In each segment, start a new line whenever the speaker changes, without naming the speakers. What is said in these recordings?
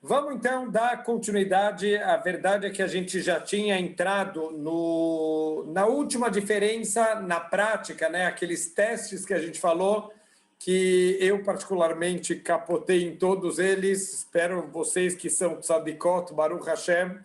Vamos então dar continuidade. A verdade é que a gente já tinha entrado na última diferença na prática, né? Aqueles testes que a gente falou, que eu particularmente capotei em todos eles. Espero vocês que são tzadikot, Baruch Hashem,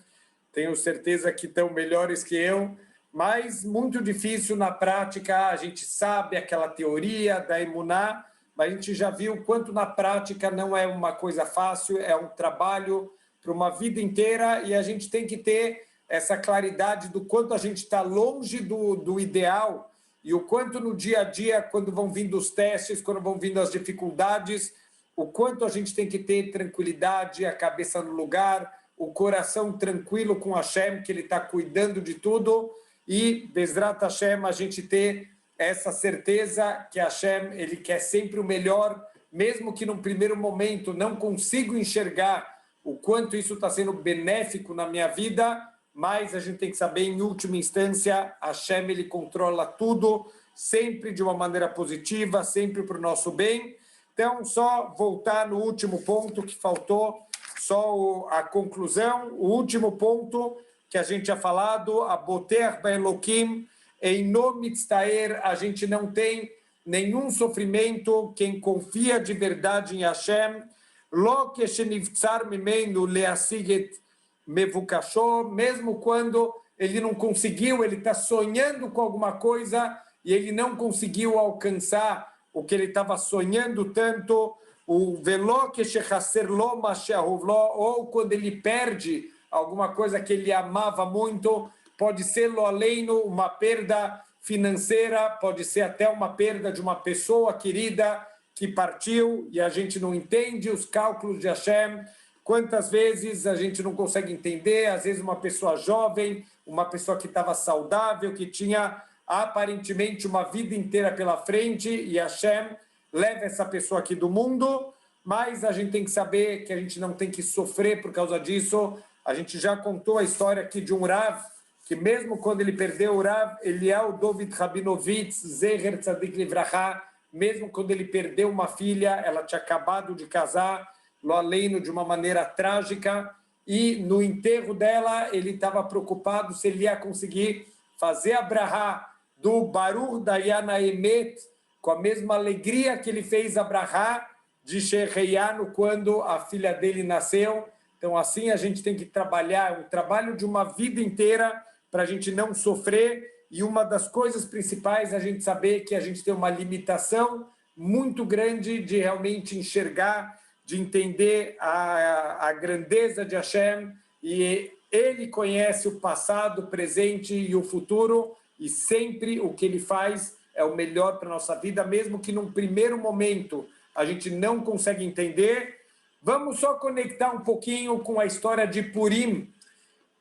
tenho certeza que estão melhores que eu, mas muito difícil na prática. A gente sabe aquela teoria da emuná, mas a gente já viu quanto na prática não é uma coisa fácil, é um trabalho para uma vida inteira, e a gente tem que ter essa claridade do quanto a gente está longe do ideal, e o quanto no dia a dia, quando vão vindo os testes, quando vão vindo as dificuldades, o quanto a gente tem que ter tranquilidade, a cabeça no lugar, o coração tranquilo com Hashem, que Ele está cuidando de tudo, e Bezrat Hashem, a gente ter essa certeza que Hashem, Ele quer sempre o melhor, mesmo que num primeiro momento não consigo enxergar o quanto isso está sendo benéfico na minha vida, mas a gente tem que saber, em última instância, Hashem, Ele controla tudo, sempre de uma maneira positiva, sempre para o nosso bem. Então, só voltar no último ponto que faltou, só a conclusão, o último ponto que a gente tinha falado, a Boter Be'Elokim, em nome de Tztaer, a gente não tem nenhum sofrimento. Quem confia de verdade em Hashem, Lo keshenivtzar mimenu leasiget mevukasho, mesmo quando ele não conseguiu, ele está sonhando com alguma coisa e ele não conseguiu alcançar o que ele estava sonhando tanto, o velo keshechaser lo masheahovlo, ou quando ele perde alguma coisa que ele amava muito, pode ser lo aleino, uma perda financeira, pode ser até uma perda de uma pessoa querida que partiu, e a gente não entende os cálculos de Hashem. Quantas vezes a gente não consegue entender, às vezes uma pessoa jovem, uma pessoa que estava saudável, que tinha aparentemente uma vida inteira pela frente, e Hashem leva essa pessoa aqui do mundo, mas a gente tem que saber que a gente não tem que sofrer por causa disso. A gente já contou a história aqui de um Rav, que mesmo quando ele perdeu o Rav Eliyahu Dovid Rabinovitz, Zecher Tzadik Livracha, mesmo quando ele perdeu uma filha, ela tinha acabado de casar, lo aleino, de uma maneira trágica, e no enterro dela, ele estava preocupado se ele ia conseguir fazer a brahá do Baruch Dayana Emet, com a mesma alegria que ele fez a brahá de Sheheyanu quando a filha dele nasceu. Então, assim, a gente tem que trabalhar, um trabalho de uma vida inteira para a gente não sofrer. E uma das coisas principais é a gente saber que a gente tem uma limitação muito grande de realmente enxergar, de entender a grandeza de Hashem, e Ele conhece o passado, o presente e o futuro, e sempre o que Ele faz é o melhor para a nossa vida, mesmo que num primeiro momento a gente não consegue entender. Vamos só conectar um pouquinho com a história de Purim.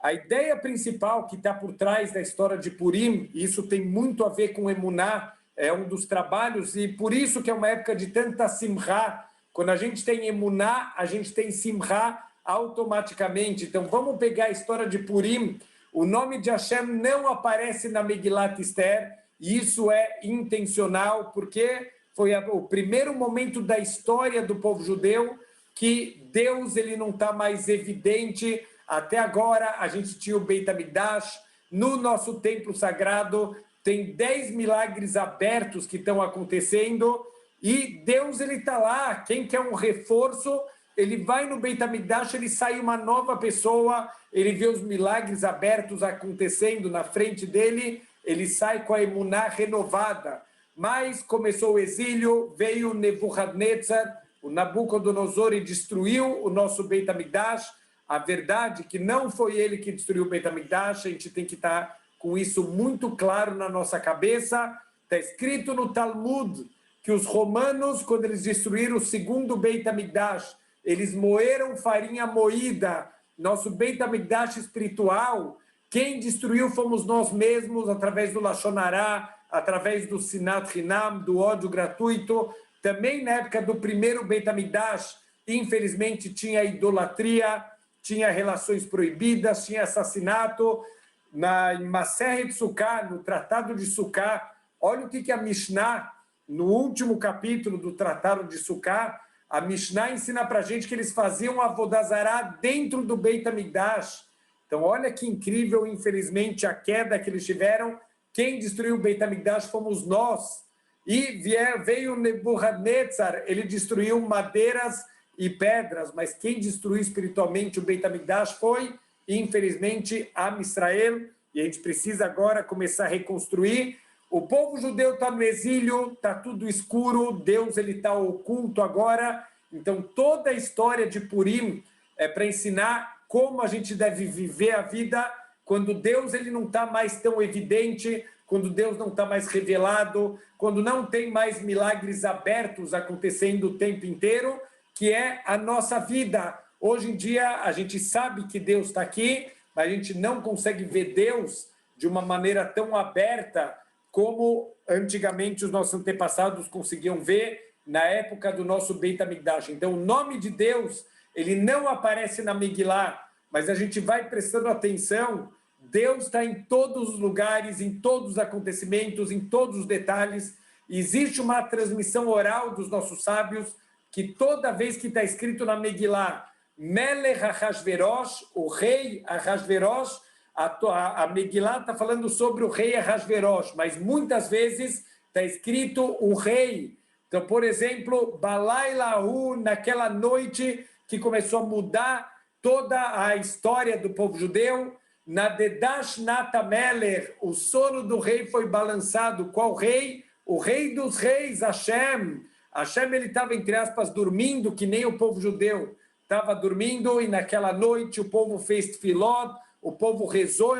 A ideia principal que está por trás da história de Purim, e isso tem muito a ver com Emuná, é um dos trabalhos, e por isso que é uma época de tanta simcha. Quando a gente tem Emuná, a gente tem simcha automaticamente. Então vamos pegar a história de Purim. O nome de Hashem não aparece na Megilat Esther, e isso é intencional, porque foi o primeiro momento da história do povo judeu que Deus ele não está mais evidente. Até agora a gente tinha o Beit HaMikdash, no nosso templo sagrado tem 10 milagres abertos que estão acontecendo, e Deus ele está lá. Quem quer um reforço, ele vai no Beit HaMikdash, ele sai uma nova pessoa, ele vê os milagres abertos acontecendo na frente dele, ele sai com a emuná renovada. Mas começou o exílio, veio Nebuchadnezzar, o Nabucodonosor, e destruiu o nosso Beit HaMikdash. A verdade é que não foi ele que destruiu o Beit HaMikdash, a gente tem que estar com isso muito claro na nossa cabeça. Está escrito no Talmud que os romanos, quando eles destruíram o segundo Beit HaMikdash, eles moeram farinha moída, nosso Beit HaMikdash espiritual. Quem destruiu fomos nós mesmos, através do Lashon Hará, através do Sinat Hinam, do ódio gratuito. Também na época do primeiro Beit HaMikdash, infelizmente, tinha idolatria, tinha relações proibidas, tinha assassinato. Em Maseret Sukkah, no Tratado de Sukkah, olha o que a Mishnah, no último capítulo do Tratado de Sukkah, A Mishnah ensina para a gente que eles faziam Avodah Zará dentro do Beit HaMikdash. Então, olha que incrível, infelizmente, a queda que eles tiveram. Quem destruiu o Beit HaMikdash fomos nós. E veio Nebuchadnezzar, ele destruiu madeiras e pedras, mas quem destruiu espiritualmente o Beit HaMikdash foi, infelizmente, Am Israel, e a gente precisa agora começar a reconstruir. O povo judeu está no exílio, está tudo escuro, Deus está oculto agora, então toda a história de Purim é para ensinar como a gente deve viver a vida quando Deus ele não está mais tão evidente, quando Deus não está mais revelado, quando não tem mais milagres abertos acontecendo o tempo inteiro, que é a nossa vida. Hoje em dia, a gente sabe que Deus está aqui, mas a gente não consegue ver Deus de uma maneira tão aberta como antigamente os nossos antepassados conseguiam ver na época do nosso Beit HaMikdash. Então, o nome de Deus, ele não aparece na Megilá, mas a gente vai prestando atenção. Deus está em todos os lugares, em todos os acontecimentos, em todos os detalhes. Existe uma transmissão oral dos nossos sábios que toda vez que está escrito na Megilá, Melech Ahasverosh, o rei Ahasverosh, a Megilá está falando sobre o rei Ahasverosh, mas muitas vezes está escrito o rei. Então, por exemplo, Balailahu, naquela noite que começou a mudar toda a história do povo judeu, na Dedash Natameler, o sono do rei foi balançado. Qual rei? O rei dos reis, Hashem. Hashem, ele estava, entre aspas, dormindo, que nem o povo judeu estava dormindo, e naquela noite o povo fez tefilot, o povo rezou,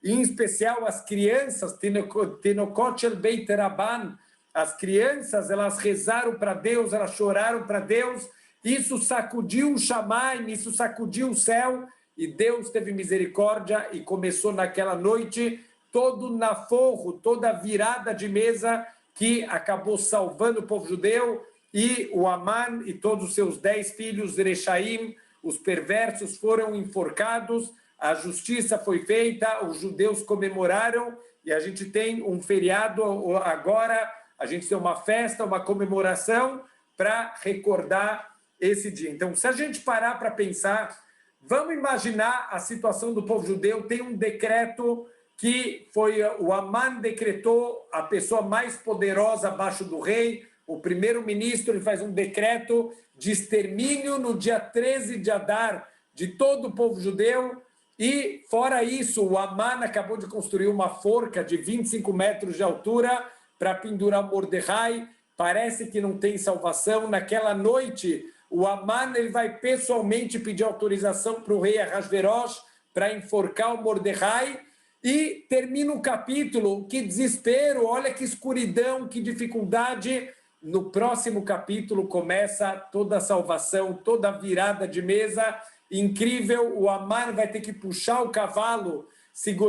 em especial as crianças, Tinokot Shel Beit Rabban, as crianças, elas rezaram para Deus, elas choraram para Deus, isso sacudiu o Shamayim, isso sacudiu o céu, e Deus teve misericórdia e começou naquela noite todo naforro, toda virada de mesa que acabou salvando o povo judeu, e o Aman e todos os seus 10 filhos, Rechaim, os perversos, foram enforcados, a justiça foi feita, os judeus comemoraram, e a gente tem um feriado agora, a gente tem uma festa, uma comemoração para recordar esse dia. Então, se a gente parar para pensar, vamos imaginar a situação do povo judeu. Tem um decreto que foi o Aman decretou, a pessoa mais poderosa abaixo do rei, o primeiro-ministro, ele faz um decreto de extermínio no dia 13 de Adar de todo o povo judeu. E, fora isso, o Aman acabou de construir uma forca de 25 metros de altura para pendurar Mordecai. Parece que não tem salvação. Naquela noite, o Aman ele vai pessoalmente pedir autorização para o rei Ahasverosh para enforcar o Mordecai. E termina o capítulo. Que desespero, olha que escuridão, que dificuldade. No próximo capítulo começa toda a salvação, toda a virada de mesa. Incrível, o Aman vai ter que puxar o cavalo,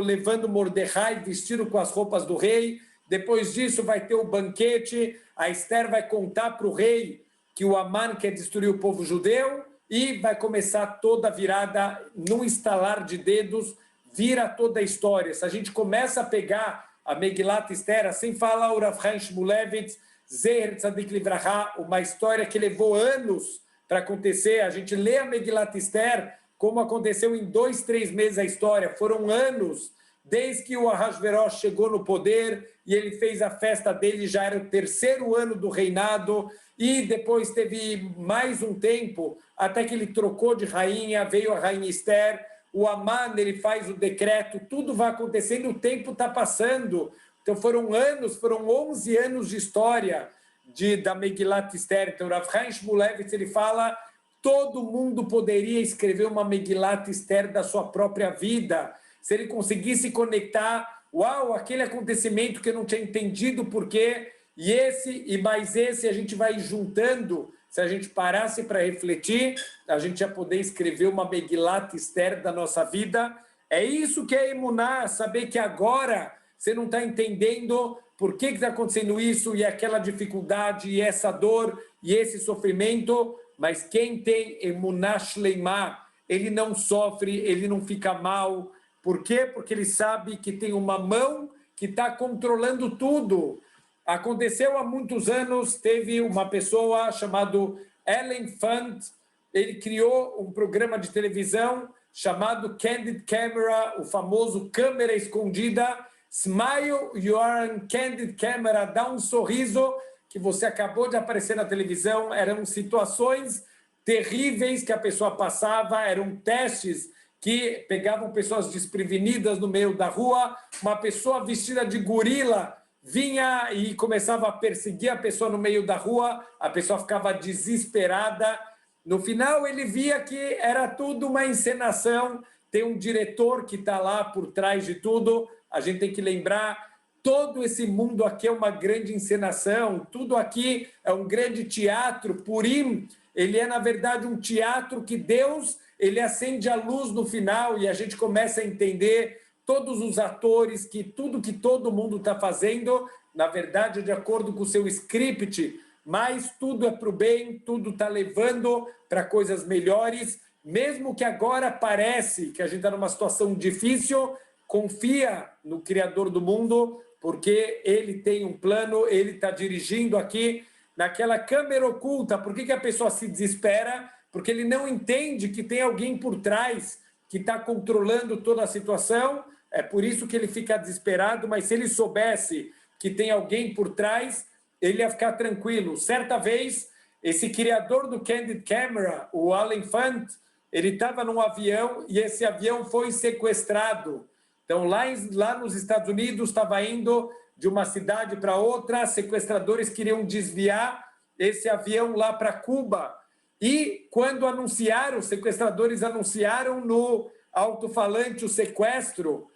levando Mordecai, vestido com as roupas do rei. Depois disso vai ter o banquete, a Esther vai contar para o rei que o Aman quer destruir o povo judeu, e vai começar toda a virada, num estalar de dedos, vira toda a história. Se a gente começa a pegar a Megilat Esther, sem falar o Rav Chaim Shmulevitz, Zeher Tzadik Livraha, uma história que levou anos para acontecer. A gente lê a Megilat Esther como aconteceu em 2, 3 meses a história. Foram anos, desde que o Ahasverosh chegou no poder e ele fez a festa dele, já era o 3º ano do reinado, e depois teve mais um tempo, até que ele trocou de rainha, veio a rainha Esther, o Aman, ele faz o decreto, tudo vai acontecendo, o tempo está passando. Então foram anos, foram 11 anos de história da Megilat Esther. Então Rav Chaim Shmulevitz, ele fala, todo mundo poderia escrever uma Megilat Esther da sua própria vida, se ele conseguisse conectar, uau, aquele acontecimento que eu não tinha entendido por quê, e esse e mais esse, a gente vai juntando. Se a gente parasse para refletir, a gente ia poder escrever uma Megilat Esther da nossa vida. É isso que é emuná, saber que agora você não está entendendo por que está acontecendo isso, e aquela dificuldade, e essa dor, e esse sofrimento, mas quem tem emuná shleimá, ele não sofre, ele não fica mal. Por quê? Porque ele sabe que tem uma mão que está controlando tudo. Aconteceu há muitos anos, teve uma pessoa chamada Alan Funt, ele criou um programa de televisão chamado Candid Camera, o famoso câmera escondida. Smile, you are on Candid Camera, dá um sorriso que você acabou de aparecer na televisão. Eram situações terríveis que a pessoa passava, eram testes que pegavam pessoas desprevenidas no meio da rua, uma pessoa vestida de gorila vinha e começava a perseguir a pessoa no meio da rua, a pessoa ficava desesperada. No final, ele via que era tudo uma encenação, tem um diretor que está lá por trás de tudo. A gente tem que lembrar, todo esse mundo aqui é uma grande encenação, tudo aqui é um grande teatro. Purim, ele é, na verdade, um teatro que Deus, ele acende a luz no final e a gente começa a entender todos os atores, que tudo que todo mundo está fazendo, na verdade, é de acordo com o seu script, mas tudo é para o bem, tudo está levando para coisas melhores, mesmo que agora parece que a gente está numa situação difícil, confia no Criador do mundo, porque ele tem um plano, ele está dirigindo aqui naquela câmera oculta. Por que a pessoa se desespera? Porque ele não entende que tem alguém por trás que está controlando toda a situação. É por isso que ele fica desesperado, mas se ele soubesse que tem alguém por trás, ele ia ficar tranquilo. Certa vez, esse criador do Candid Camera, o Alan Funt, ele estava num avião e esse avião foi sequestrado. Então, lá nos Estados Unidos, estava indo de uma cidade para outra, sequestradores queriam desviar esse avião lá para Cuba. E quando anunciaram, os sequestradores anunciaram no alto-falante o sequestro,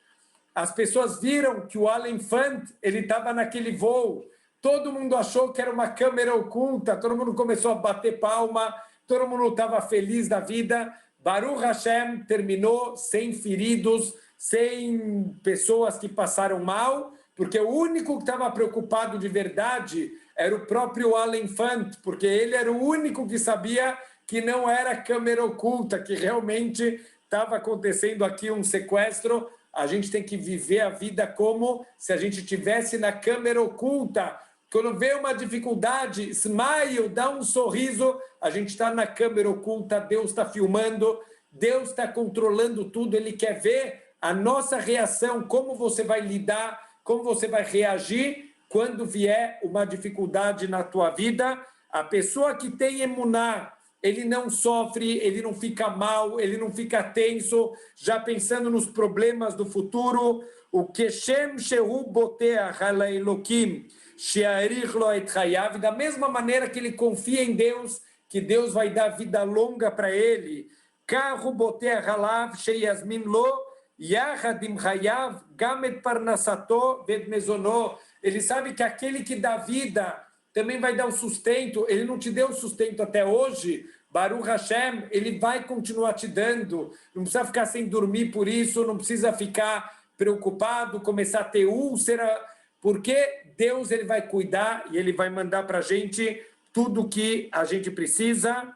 as pessoas viram que o Alan Funt, ele estava naquele voo. Todo mundo achou que era uma câmera oculta, todo mundo começou a bater palma, todo mundo estava feliz da vida. Baruch Hashem terminou sem feridos, sem pessoas que passaram mal, porque o único que estava preocupado de verdade era o próprio Alan Funt, porque ele era o único que sabia que não era câmera oculta, que realmente estava acontecendo aqui um sequestro. A gente tem que viver a vida como se a gente estivesse na câmera oculta. Quando vê uma dificuldade, smile, dá um sorriso, a gente está na câmera oculta, Deus está filmando, Deus está controlando tudo, Ele quer ver a nossa reação, como você vai lidar, como você vai reagir quando vier uma dificuldade na tua vida. A pessoa que tem emuná, ele não sofre, ele não fica mal, ele não fica tenso, já pensando nos problemas do futuro. O Keshem Shehu Boteach Ala Elokim She'arich Lo Et Chayav, da mesma maneira que ele confia em Deus, que Deus vai dar vida longa para ele. Kahu Boteach Alav Sheyasmin Lo Yachad Im Chayav Gam Et Parnasato Ved Mezono. Ele sabe que aquele que dá vida também vai dar o sustento. Ele não te deu sustento até hoje, Baruch Hashem, ele vai continuar te dando. Não precisa ficar sem dormir por isso, não precisa ficar preocupado, começar a ter úlcera, porque Deus, ele vai cuidar e ele vai mandar para a gente tudo o que a gente precisa.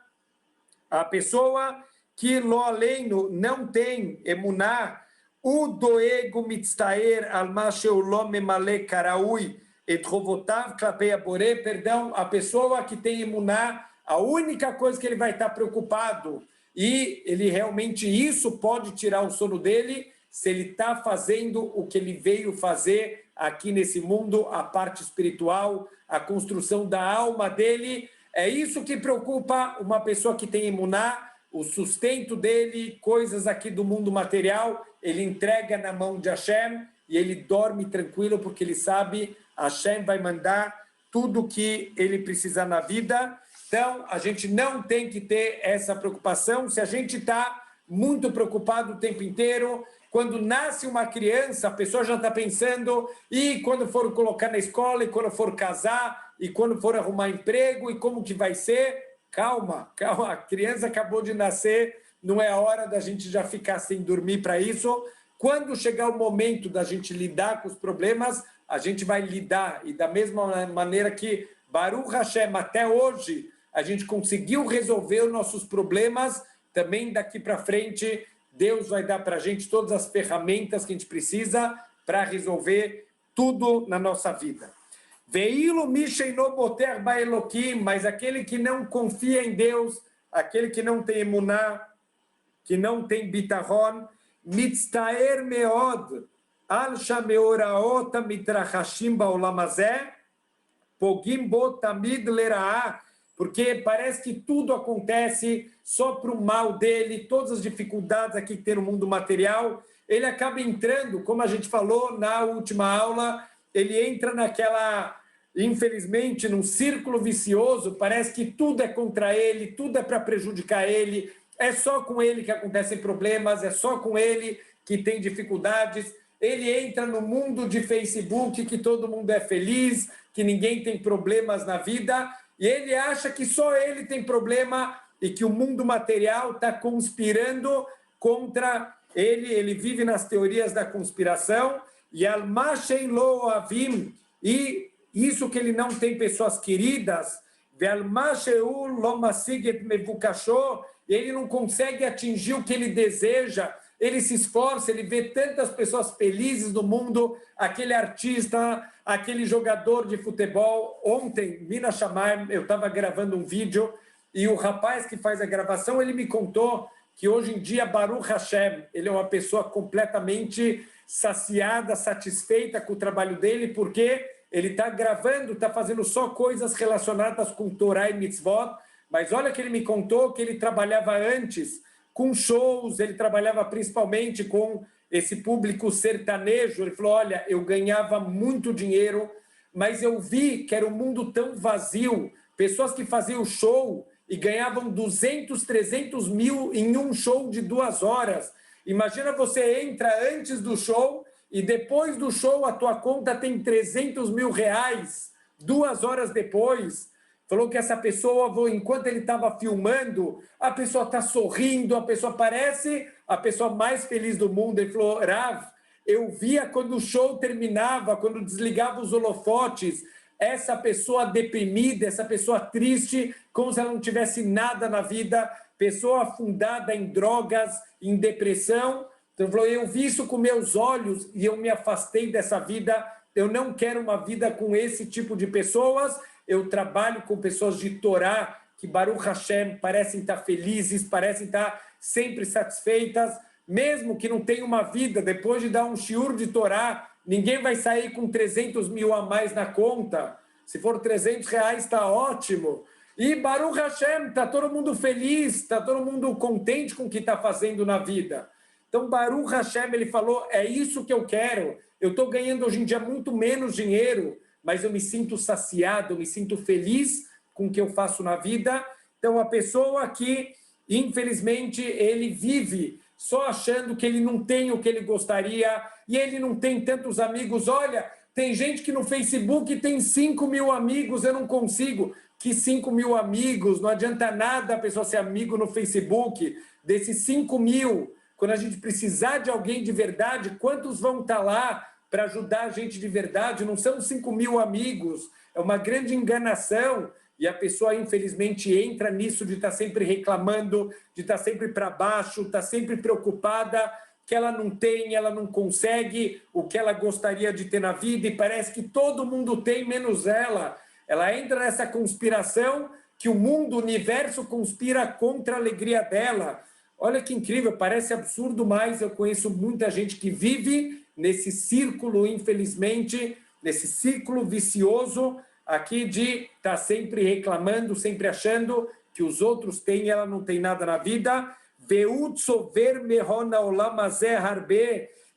A pessoa que lo aleino não tem emuná, o doego mitztaer al masheu lo memale karaui et rovotav klapei abore, perdão, a pessoa que tem emuná, a única coisa que ele vai estar preocupado, e ele realmente, isso pode tirar o sono dele, se ele está fazendo o que ele veio fazer aqui nesse mundo, a parte espiritual, a construção da alma dele. É isso que preocupa uma pessoa que tem emuná, o sustento dele, coisas aqui do mundo material, ele entrega na mão de Hashem e ele dorme tranquilo porque ele sabe Hashem vai mandar tudo o que ele precisar na vida. Então, a gente não tem que ter essa preocupação. Se a gente está muito preocupado o tempo inteiro, quando nasce uma criança, a pessoa já está pensando, e quando for colocar na escola, e quando for casar, e quando for arrumar emprego, e como que vai ser? Calma, calma, a criança acabou de nascer, não é a hora da gente já ficar sem dormir para isso. Quando chegar o momento da gente lidar com os problemas, a gente vai lidar. E da mesma maneira que Baruch Hashem, até hoje, a gente conseguiu resolver os nossos problemas, também daqui para frente, Deus vai dar para a gente todas as ferramentas que a gente precisa para resolver tudo na nossa vida. Veilo Misheino Boter Baeloquim, mas aquele que não confia em Deus, aquele que não tem emuná, que não tem bitahon, mitztaer meod, al shameoraot mitrachashim baolamazé, pogim botamid leraá, porque parece que tudo acontece só para o mal dele, todas as dificuldades aqui que tem no mundo material, ele acaba entrando, como a gente falou na última aula, ele entra naquela, infelizmente, num círculo vicioso, parece que tudo é contra ele, tudo é para prejudicar ele, é só com ele que acontecem problemas, é só com ele que tem dificuldades. Ele entra no mundo de Facebook, que todo mundo é feliz, que ninguém tem problemas na vida, e ele acha que só ele tem problema e que o mundo material está conspirando contra ele. Ele vive nas teorias da conspiração, e al-mashen lo avim, e isso que ele não tem pessoas queridas, ve'al-masheu lo masiget mevukasho, ele não consegue atingir o que ele deseja, ele se esforça, ele vê tantas pessoas felizes no mundo, aquele artista, aquele jogador de futebol. Ontem, Mina Shamayim, eu estava gravando um vídeo e o rapaz que faz a gravação, ele me contou que hoje em dia Baruch Hashem, ele é uma pessoa completamente saciada, satisfeita com o trabalho dele, porque ele está gravando, está fazendo só coisas relacionadas com Torá e Mitzvot, mas olha que ele me contou que ele trabalhava antes com shows, ele trabalhava principalmente com esse público sertanejo. Ele falou, olha, eu ganhava muito dinheiro, mas eu vi que era um mundo tão vazio, pessoas que faziam show e ganhavam 200, 300 mil em um show de 2 horas. Imagina, você entra antes do show e depois do show a tua conta tem 300 mil reais, 2 horas depois. Falou que essa pessoa, enquanto ele estava filmando, a pessoa está sorrindo, a pessoa parece a pessoa mais feliz do mundo. Ele falou, Rav, eu via quando o show terminava, quando desligava os holofotes, essa pessoa deprimida, essa pessoa triste, como se ela não tivesse nada na vida, pessoa afundada em drogas, em depressão. Então ele falou, eu vi isso com meus olhos e eu me afastei dessa vida. Eu não quero uma vida com esse tipo de pessoas. Eu trabalho com pessoas de Torá, que Baruch Hashem parecem estar felizes, parecem estar sempre satisfeitas, mesmo que não tenham uma vida, depois de dar um shiur de Torá, ninguém vai sair com 300 mil a mais na conta. Se for 300 reais, está ótimo. E Baruch Hashem, está todo mundo feliz, está todo mundo contente com o que está fazendo na vida. Então, Baruch Hashem, ele falou, é isso que eu quero. Eu estou ganhando hoje em dia muito menos dinheiro, mas eu me sinto saciado, eu me sinto feliz com o que eu faço na vida. Então, a pessoa que, infelizmente, ele vive só achando que ele não tem o que ele gostaria, e ele não tem tantos amigos. Olha, tem gente que no Facebook tem 5 mil amigos, eu não consigo. Que 5 mil amigos? Não adianta nada a pessoa ser amigo no Facebook. Desses 5 mil, quando a gente precisar de alguém de verdade, quantos vão estar lá para ajudar a gente de verdade? Não são 5 mil amigos, é uma grande enganação, e a pessoa, infelizmente, entra nisso de estar sempre reclamando, de estar sempre para baixo, estar sempre preocupada, que ela não tem, ela não consegue o que ela gostaria de ter na vida, e parece que todo mundo tem, menos ela. Ela entra nessa conspiração que o mundo, o universo conspira contra a alegria dela. Olha que incrível, parece absurdo, mas eu conheço muita gente que vive nesse círculo, infelizmente, nesse círculo vicioso aqui de estar sempre reclamando, sempre achando que os outros têm e ela não tem nada na vida.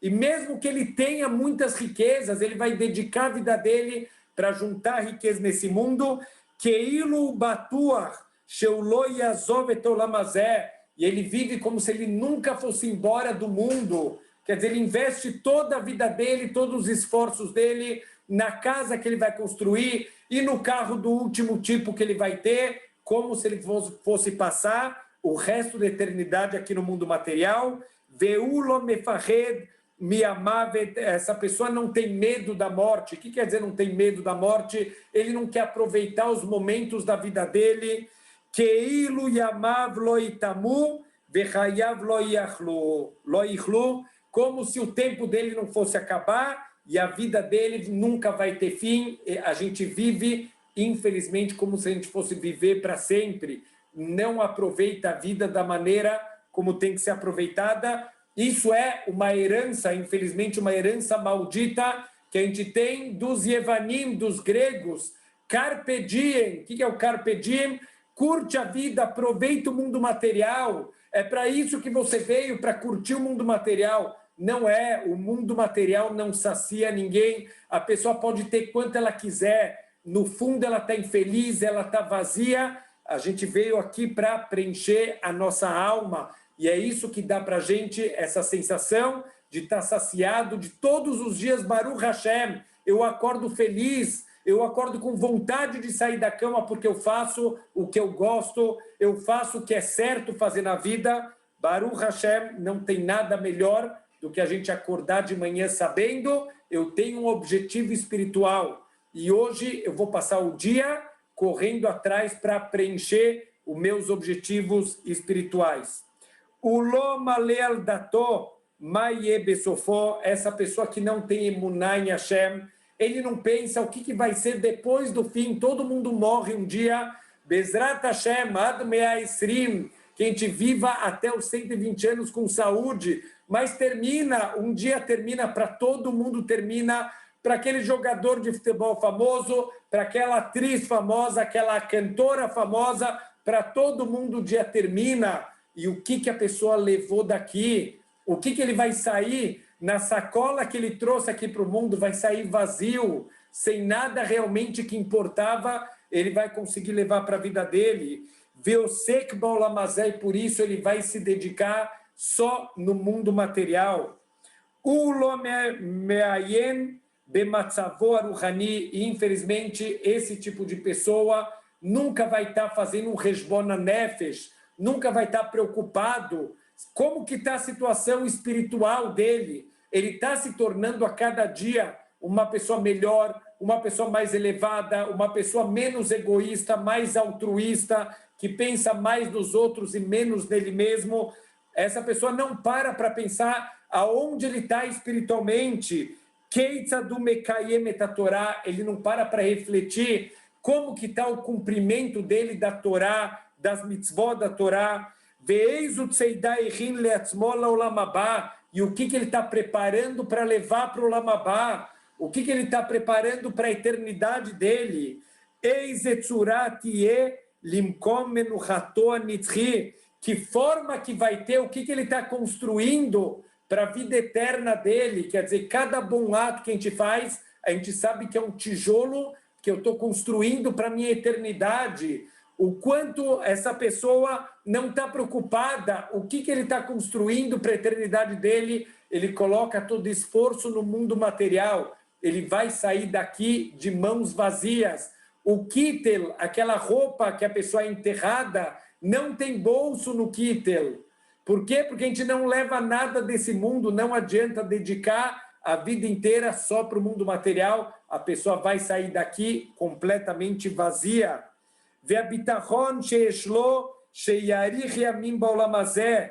E mesmo que ele tenha muitas riquezas, ele vai dedicar a vida dele para juntar riqueza nesse mundo. E ele vive como se ele nunca fosse embora do mundo. Quer dizer, ele investe toda a vida dele, todos os esforços dele na casa que ele vai construir e no carro do último tipo que ele vai ter, como se ele fosse passar o resto da eternidade aqui no mundo material. Essa pessoa não tem medo da morte. O que quer dizer não tem medo da morte? Ele não quer aproveitar os momentos da vida dele. Como se o tempo dele não fosse acabar e a vida dele nunca vai ter fim. A gente vive, infelizmente, como se a gente fosse viver para sempre. Não aproveita a vida da maneira como tem que ser aproveitada. Isso é uma herança, infelizmente, uma herança maldita que a gente tem dos Yevanim, dos gregos. Carpe diem. O que é o carpe diem? Curte a vida, aproveita o mundo material. É para isso que você veio, para curtir o mundo material. Não é, o mundo material não sacia ninguém. A pessoa pode ter quanto ela quiser. No fundo, ela está infeliz, ela está vazia. A gente veio aqui para preencher a nossa alma. E é isso que dá para a gente essa sensação de estar saciado, de todos os dias, Baruch Hashem, eu acordo feliz, eu acordo com vontade de sair da cama porque eu faço o que eu gosto, eu faço o que é certo fazer na vida. Baruch Hashem, não tem nada melhor do que a gente acordar de manhã sabendo, eu tenho um objetivo espiritual e hoje eu vou passar o dia correndo atrás para preencher os meus objetivos espirituais. O Loma Leal Dato, Maie Besofó, essa pessoa que não tem emuná em Hashem, ele não pensa o que vai ser depois do fim, todo mundo morre um dia, Bezrat Hashem, Ad Mea Esrim, que a gente viva até os 120 anos com saúde, mas termina, um dia termina para todo mundo, termina para aquele jogador de futebol famoso, para aquela atriz famosa, aquela cantora famosa, para todo mundo o dia termina. E o que a pessoa levou daqui? O que ele vai sair na sacola que ele trouxe aqui para o mundo? Vai sair vazio, sem nada realmente que importava, ele vai conseguir levar para a vida dele. Veosek Baulamazé, e por isso ele vai se dedicar só no mundo material. Ulomeayen Bematzavo Aruhani, e infelizmente esse tipo de pessoa nunca vai estar fazendo um Heshbon Nefesh, nunca vai estar preocupado como que está a situação espiritual dele. Ele está se tornando a cada dia uma pessoa melhor, uma pessoa mais elevada, uma pessoa menos egoísta, mais altruísta, que pensa mais nos outros e menos nele mesmo. Essa pessoa não para pensar aonde ele está espiritualmente. Keitza do Mekayem et Torá, ele não para refletir como que está o cumprimento dele da Torá, das mitzvot da Torá, e o que ele está preparando para levar para o Lamabá, o que ele está preparando para a eternidade dele. Que forma que vai ter, o que ele está construindo para a vida eterna dele. Quer dizer, cada bom ato que a gente faz, a gente sabe que é um tijolo que eu estou construindo para a minha eternidade. O quanto essa pessoa não está preocupada, o que ele está construindo para a eternidade dele, ele coloca todo esforço no mundo material, ele vai sair daqui de mãos vazias. O kittel, aquela roupa que a pessoa é enterrada, não tem bolso no kittel. Por quê? Porque a gente não leva nada desse mundo, não adianta dedicar a vida inteira só para o mundo material, a pessoa vai sair daqui completamente vazia. והביטחון שיש לו שיאריך ימים בעולם הזה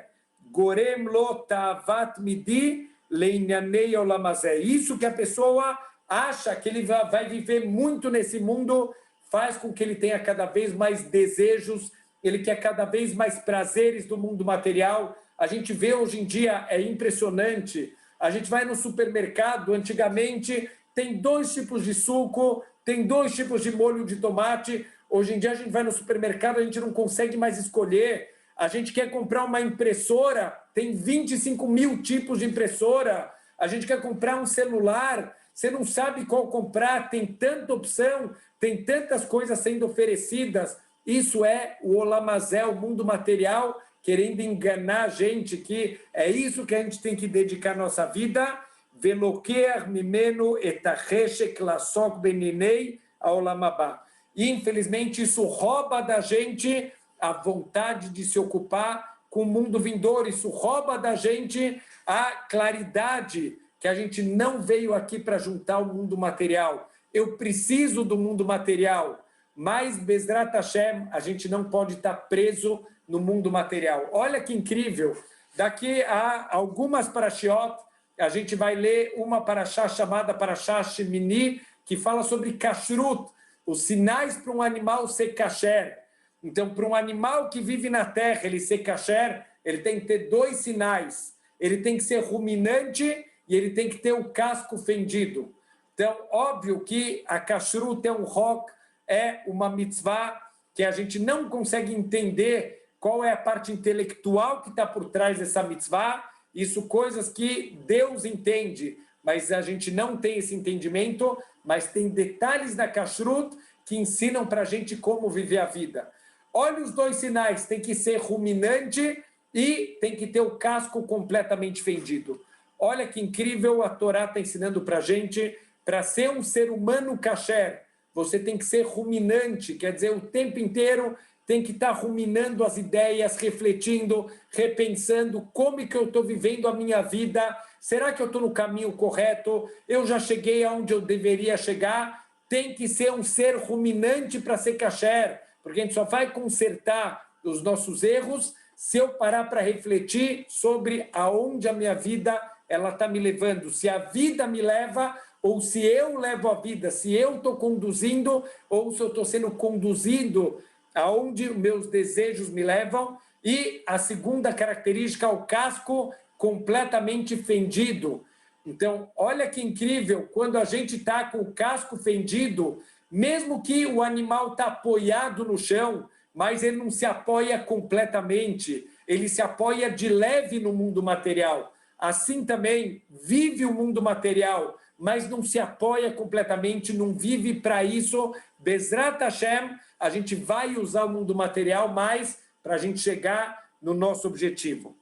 גורם לו תאוות מידי לענייני עולם הזה. Isso que a pessoa acha que ele vai viver muito nesse mundo faz com que ele tenha cada vez mais desejos, ele quer cada vez mais prazeres do mundo material. A gente vê hoje em dia, é impressionante, a gente vai no supermercado, antigamente tem 2 tipos de suco, tem 2 tipos de molho de tomate. Hoje em dia a gente vai no supermercado, a gente não consegue mais escolher. A gente quer comprar uma impressora, tem 25 mil tipos de impressora. A gente quer comprar um celular, você não sabe qual comprar, tem tanta opção, tem tantas coisas sendo oferecidas. Isso é o olamazé, o mundo material, querendo enganar a gente, que é isso que a gente tem que dedicar a nossa vida. Veloquer mimeno etacheshek lasok beninei aolamabá. E, infelizmente, isso rouba da gente a vontade de se ocupar com o mundo vindouro. Isso rouba da gente a claridade que a gente não veio aqui para juntar o mundo material. Eu preciso do mundo material, mas, Bezrat Hashem, a gente não pode estar preso no mundo material. Olha que incrível! Daqui a algumas parashiot, a gente vai ler uma paraxá chamada Paraxá Shemini, que fala sobre kashrut, os sinais para um animal ser kasher. Então, para um animal que vive na terra, ele ser kasher, ele tem que ter 2 sinais. Ele tem que ser ruminante e ele tem que ter o casco fendido. Então, óbvio que a kashrut é um rock, é uma mitzvah que a gente não consegue entender qual é a parte intelectual que está por trás dessa mitzvah. Isso, coisas que Deus entende, mas a gente não tem esse entendimento, mas tem detalhes da kashrut que ensinam para a gente como viver a vida. Olha os 2 sinais, tem que ser ruminante e tem que ter o casco completamente fendido. Olha que incrível, a Torá está ensinando para a gente, para ser um ser humano kasher, você tem que ser ruminante, quer dizer, o tempo inteiro tem que estar ruminando as ideias, refletindo, repensando como que eu estou vivendo a minha vida, será que eu estou no caminho correto, eu já cheguei aonde eu deveria chegar, tem que ser um ser ruminante para ser kasher, porque a gente só vai consertar os nossos erros se eu parar para refletir sobre aonde a minha vida ela está me levando, se a vida me leva ou se eu levo a vida, se eu estou conduzindo ou se eu estou sendo conduzido aonde meus desejos me levam. E a segunda característica é o casco completamente fendido. Então, olha que incrível, quando a gente está com o casco fendido, mesmo que o animal está apoiado no chão, mas ele não se apoia completamente, ele se apoia de leve no mundo material. Assim também vive o mundo material, mas não se apoia completamente, não vive para isso. Bezrat Hashem, a gente vai usar o mundo material mais para a gente chegar no nosso objetivo.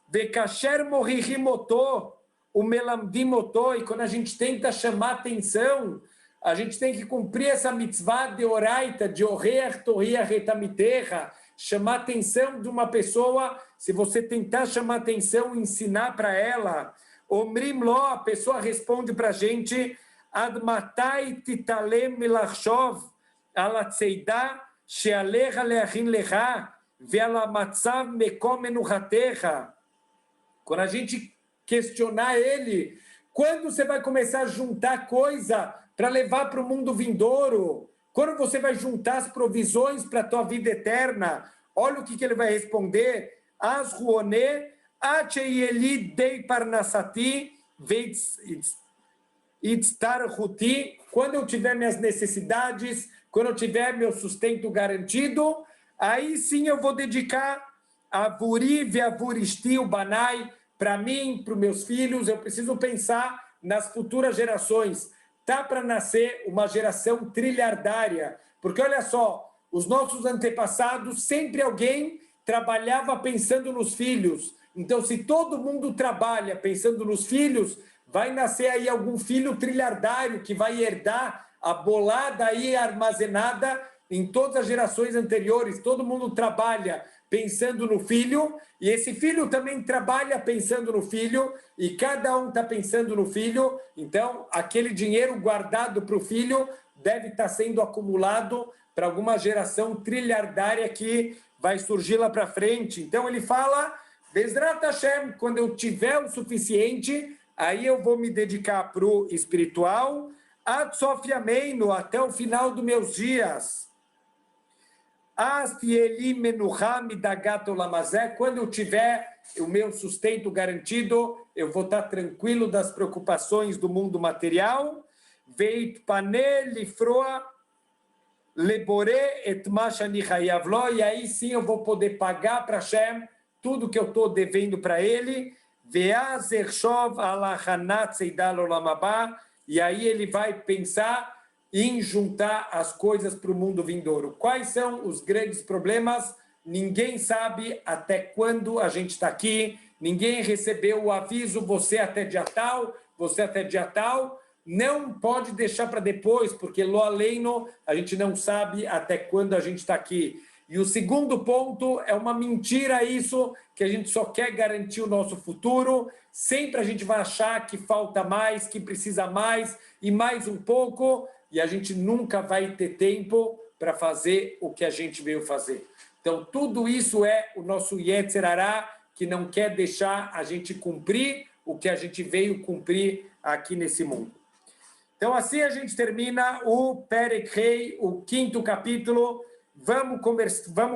Vekasher morihimoto, o melamdimoto, e quando a gente tenta chamar atenção, a gente tem que cumprir essa mitzvah de oraita, de oreach torriach retamiterra, chamar atenção de uma pessoa, se você tentar chamar atenção, ensinar para ela, Omrim lo, a pessoa responde para a gente, Ad matai titalem milachshov, ala tzeida, shealecha leachin lecha, ve'ala matzav mekom menuchatecha. Quando a gente questionar ele, quando você vai começar a juntar coisa para levar para o mundo vindouro? Quando você vai juntar as provisões para a tua vida eterna? Olha o que ele vai responder. As ruone, acheieli dei parnassati, itztarhuti. Quando eu tiver minhas necessidades, quando eu tiver meu sustento garantido, aí sim eu vou dedicar a vuri veavuristi o banai, para mim, para os meus filhos. Eu preciso pensar nas futuras gerações. Tá para nascer uma geração trilhardária, porque olha só, os nossos antepassados, sempre alguém trabalhava pensando nos filhos. Então, se todo mundo trabalha pensando nos filhos, vai nascer aí algum filho trilhardário que vai herdar a bolada aí armazenada em todas as gerações anteriores. Todo mundo trabalha pensando no filho, e esse filho também trabalha pensando no filho, e cada um está pensando no filho. Então, aquele dinheiro guardado para o filho deve estar sendo acumulado para alguma geração trilhardária que vai surgir lá para frente. Então, ele fala, Bezrat Hashem, quando eu tiver o suficiente, aí eu vou me dedicar para o espiritual, Ad Sof Yameinu, até o final dos meus dias. Quando eu tiver o meu sustento garantido, eu vou estar tranquilo das preocupações do mundo material. E aí sim eu vou poder pagar para Hashem tudo que eu estou devendo para ele. E aí ele vai pensar em juntar as coisas para o mundo vindouro. Quais são os grandes problemas? Ninguém sabe até quando a gente está aqui, ninguém recebeu o aviso, você até dia tal, você até dia tal. Não pode deixar para depois, porque lo aleino, a gente não sabe até quando a gente está aqui. E o segundo ponto é uma mentira isso, que a gente só quer garantir o nosso futuro. Sempre a gente vai achar que falta mais, que precisa mais e mais um pouco, e a gente nunca vai ter tempo para fazer o que a gente veio fazer. Então, tudo isso é o nosso Yetzer Hará, que não quer deixar a gente cumprir o que a gente veio cumprir aqui nesse mundo. Então, assim a gente termina o Perek Rei, o 5º capítulo. Vamos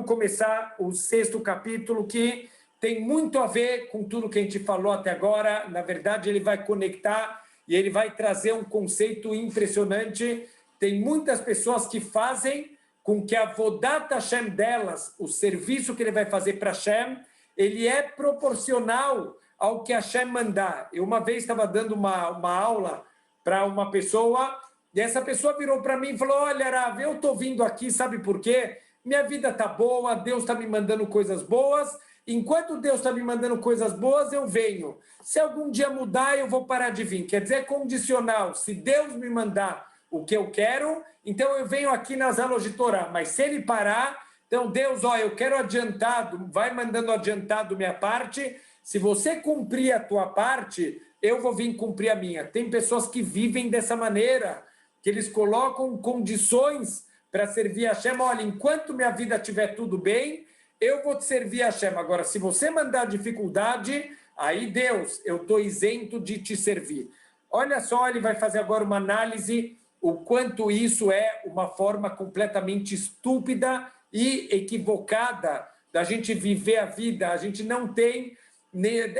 começar o 6º capítulo, que tem muito a ver com tudo que a gente falou até agora. Na verdade, ele vai conectar e ele vai trazer um conceito impressionante. Tem muitas pessoas que fazem com que a Avodat Hashem delas, o serviço que ele vai fazer para Hashem, ele é proporcional ao que Hashem mandar. Eu uma vez estava dando uma aula para uma pessoa, e essa pessoa virou para mim e falou: olha, Rav, eu estou vindo aqui, sabe por quê? Minha vida está boa, Deus está me mandando coisas boas. Enquanto Deus está me mandando coisas boas, eu venho. Se algum dia mudar, eu vou parar de vir. Quer dizer, é condicional. Se Deus me mandar o que eu quero, então eu venho aqui nas aulas de Torá. Mas se ele parar, então Deus, ó, eu quero adiantado, vai mandando adiantado minha parte. Se você cumprir a tua parte, eu vou vir cumprir a minha. Tem pessoas que vivem dessa maneira, que eles colocam condições para servir a Hashem. Olha, enquanto minha vida estiver tudo bem, eu vou te servir a Hashem. Agora, se você mandar dificuldade, aí Deus, eu estou isento de te servir. Olha só, ele vai fazer agora uma análise, o quanto isso é uma forma completamente estúpida e equivocada da gente viver a vida. A gente não tem,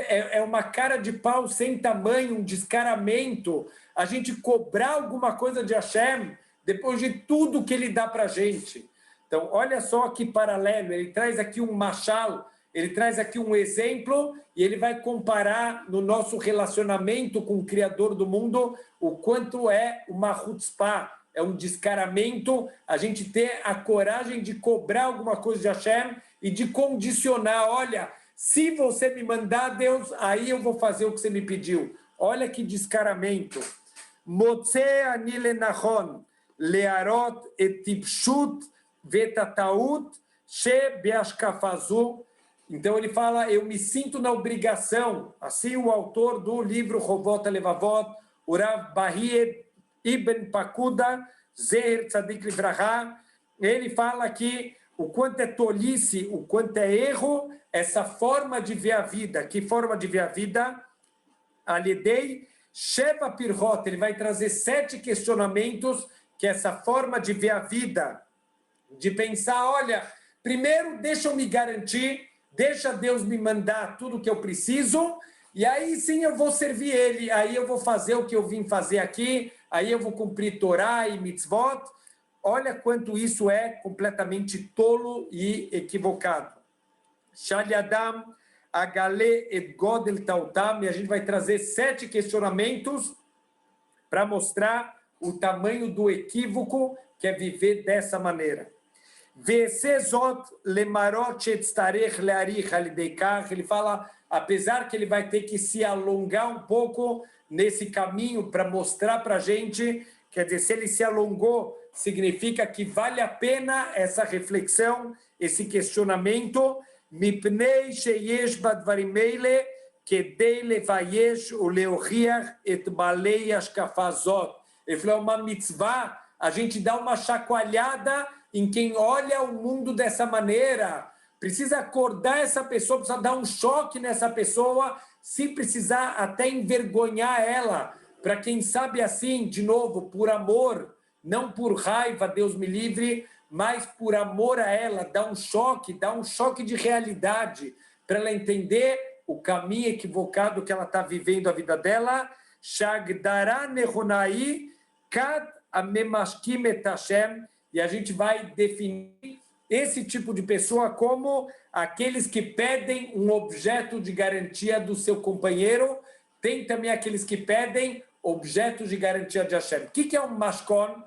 é uma cara de pau sem tamanho, um descaramento, a gente cobrar alguma coisa de Hashem depois de tudo que ele dá para a gente. Então, olha só que paralelo, ele traz aqui um machal, ele traz aqui um exemplo e ele vai comparar no nosso relacionamento com o Criador do mundo o quanto é uma chutzpah, é um descaramento, a gente ter a coragem de cobrar alguma coisa de Hashem e de condicionar, olha, se você me mandar, Deus, aí eu vou fazer o que você me pediu. Olha que descaramento. Motze ani lenachon learot et tipshut vetataut she beashkafazu. Então ele fala, eu me sinto na obrigação, assim o autor do livro Rovot Levavot, Urav Bahie Ibn Pakuda, Zeher Tzadik Livraha, ele fala que o quanto é tolice, o quanto é erro, essa forma de ver a vida. Que forma de ver a vida? Alidei Sheva Pirhot, ele vai trazer 7 questionamentos que essa forma de ver a vida, de pensar, olha, primeiro deixa eu me garantir, deixa Deus me mandar tudo o que eu preciso, e aí sim eu vou servir Ele, aí eu vou fazer o que eu vim fazer aqui, aí eu vou cumprir Torá e mitzvot. Olha quanto isso é completamente tolo e equivocado. Shaliadam, Agale et Godel Tautam, e a gente vai trazer 7 questionamentos para mostrar o tamanho do equívoco que é viver dessa maneira. Ele fala, apesar que ele vai ter que se alongar um pouco nesse caminho para mostrar para a gente, quer dizer, se ele se alongou, significa que vale a pena essa reflexão, esse questionamento. Mipnei sheyesh badvarim meile kedei levayesh uleoriach et balei ashkafazot. Ele falou, é uma mitzvah, a gente dá uma chacoalhada em quem olha o mundo dessa maneira. Precisa acordar essa pessoa, precisa dar um choque nessa pessoa, se precisar até envergonhar ela, para quem sabe assim, de novo, por amor, não por raiva, Deus me livre, mas por amor a ela, dá um choque de realidade, para ela entender o caminho equivocado que ela está vivendo a vida dela. Shagdara nehonai kad amemashkim et Hashem. E a gente vai definir esse tipo de pessoa como aqueles que pedem um objeto de garantia do seu companheiro. Tem também aqueles que pedem objetos de garantia de Hashem. O que é um mashkon?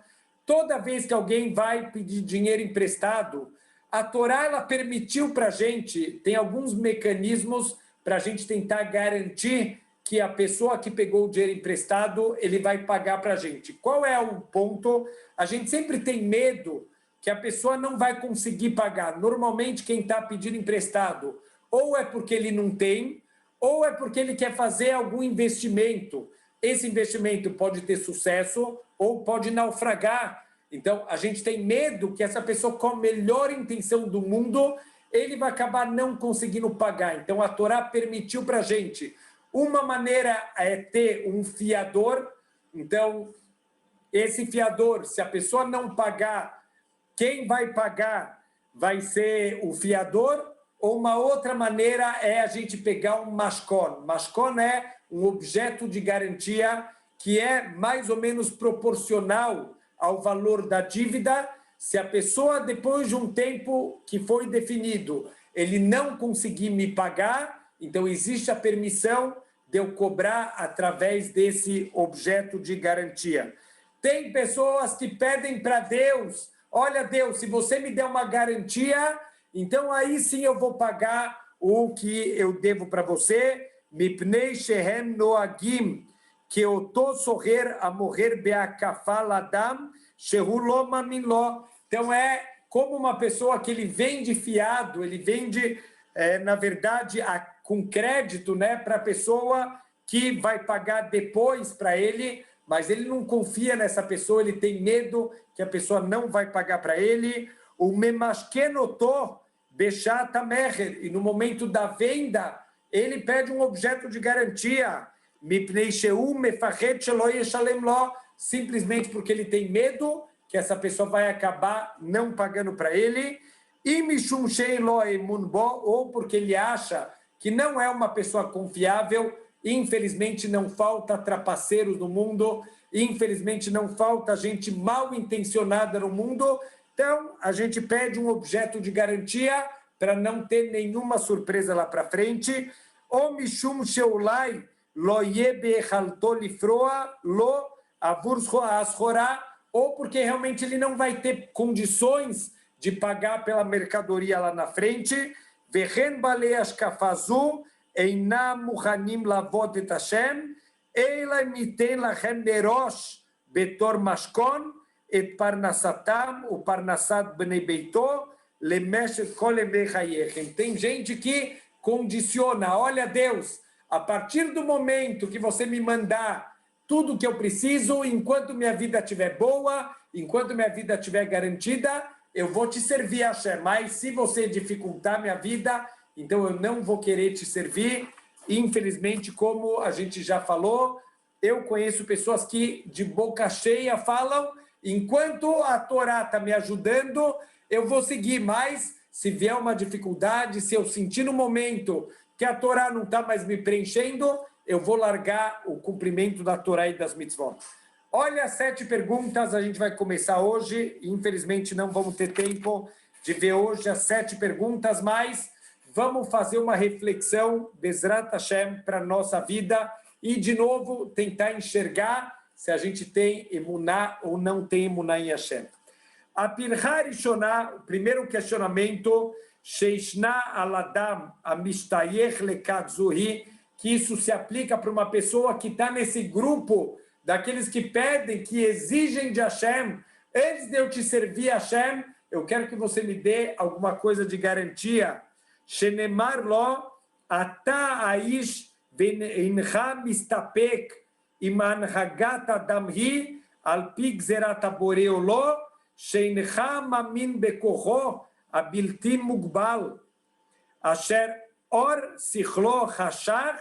Toda vez que alguém vai pedir dinheiro emprestado, a Torá ela permitiu para a gente, tem alguns mecanismos para a gente tentar garantir que a pessoa que pegou o dinheiro emprestado, ele vai pagar para a gente. Qual é o ponto? A gente sempre tem medo que a pessoa não vai conseguir pagar. Normalmente, quem está pedindo emprestado, ou é porque ele não tem, ou é porque ele quer fazer algum investimento. Esse investimento pode ter sucesso ou pode naufragar. Então, a gente tem medo que essa pessoa, com a melhor intenção do mundo, ele vai acabar não conseguindo pagar. Então, a Torá permitiu para a gente Uma maneira é ter um fiador. Então, esse fiador, se a pessoa não pagar, quem vai pagar vai ser o fiador. Ou uma outra maneira é a gente pegar um mashkon. Mashkon é um objeto de garantia que é mais ou menos proporcional ao valor da dívida. Se a pessoa, depois de um tempo que foi definido, ele não conseguir me pagar, então existe a permissão de eu cobrar através desse objeto de garantia. Tem pessoas que pedem para Deus, olha Deus, se você me der uma garantia, então aí sim eu vou pagar o que eu devo para você. Mipnei shehem noagim, que eu tô sorrer a morrer beakafal adam, shehu lo mamin lo. Então é como uma pessoa que ele vende fiado, ele vende, na verdade, com crédito, né, para a pessoa que vai pagar depois para ele, mas ele não confia nessa pessoa, ele tem medo que a pessoa não vai pagar para ele. O memashkenotó bechata mecher, e no momento da venda, ele pede um objeto de garantia, mipnei sheu mefachet shelo yeshalem lo, simplesmente porque ele tem medo que essa pessoa vai acabar não pagando para ele, e mishum shein lo emun bo, ou porque ele acha que não é uma pessoa confiável. Infelizmente não falta trapaceiros no mundo, infelizmente não falta gente mal intencionada no mundo. Então a gente pede um objeto de garantia para não ter nenhuma surpresa lá para frente. O mishum sheulai lo yebe halto lifroa lo avur ashorá, ou porque realmente ele não vai ter condições de pagar pela mercadoria lá na frente. Vehen balei ashkafazu einam muhanim lavot et Hashem, אלא אם ניתן לכם מראש בתור משכון את פרנסתם ופרנסת בני ביתו למשך כל ימי חייכם. Tem gente que condiciona, olha Deus, a partir do momento que você me mandar tudo que eu preciso, enquanto minha vida estiver boa, enquanto minha vida estiver garantida, eu vou te servir, Hashem. Mas se você dificultar minha vida, então eu não vou querer te servir. Infelizmente, como a gente já falou, eu conheço pessoas que de boca cheia falam, enquanto a Torá está me ajudando, eu vou seguir, mas se vier uma dificuldade, se eu sentir no momento que a Torá não está mais me preenchendo, eu vou largar o cumprimento da Torá e das mitzvot. Olha, 7 perguntas, a gente vai começar hoje, infelizmente não vamos ter tempo de ver hoje as 7 perguntas, mas vamos fazer uma reflexão, Bezrat Hashem, para a nossa vida e, de novo, tentar enxergar se a gente tem emuná ou não tem emuná em Hashem. A Pirha Rishoná, o primeiro questionamento, Sheishna aladam amistayech lekadzuhi, que isso se aplica para uma pessoa que está nesse grupo daqueles que pedem, que exigem de Hashem, antes de eu te servir, Hashem, eu quero que você me dê alguma coisa de garantia. Shenemar lo, ata aish incha mistapek im anhagat adam hi, al pi gzerat haboreo lo, sheincha mamin bekocho abilti mugbal, asher or sichlo chashach,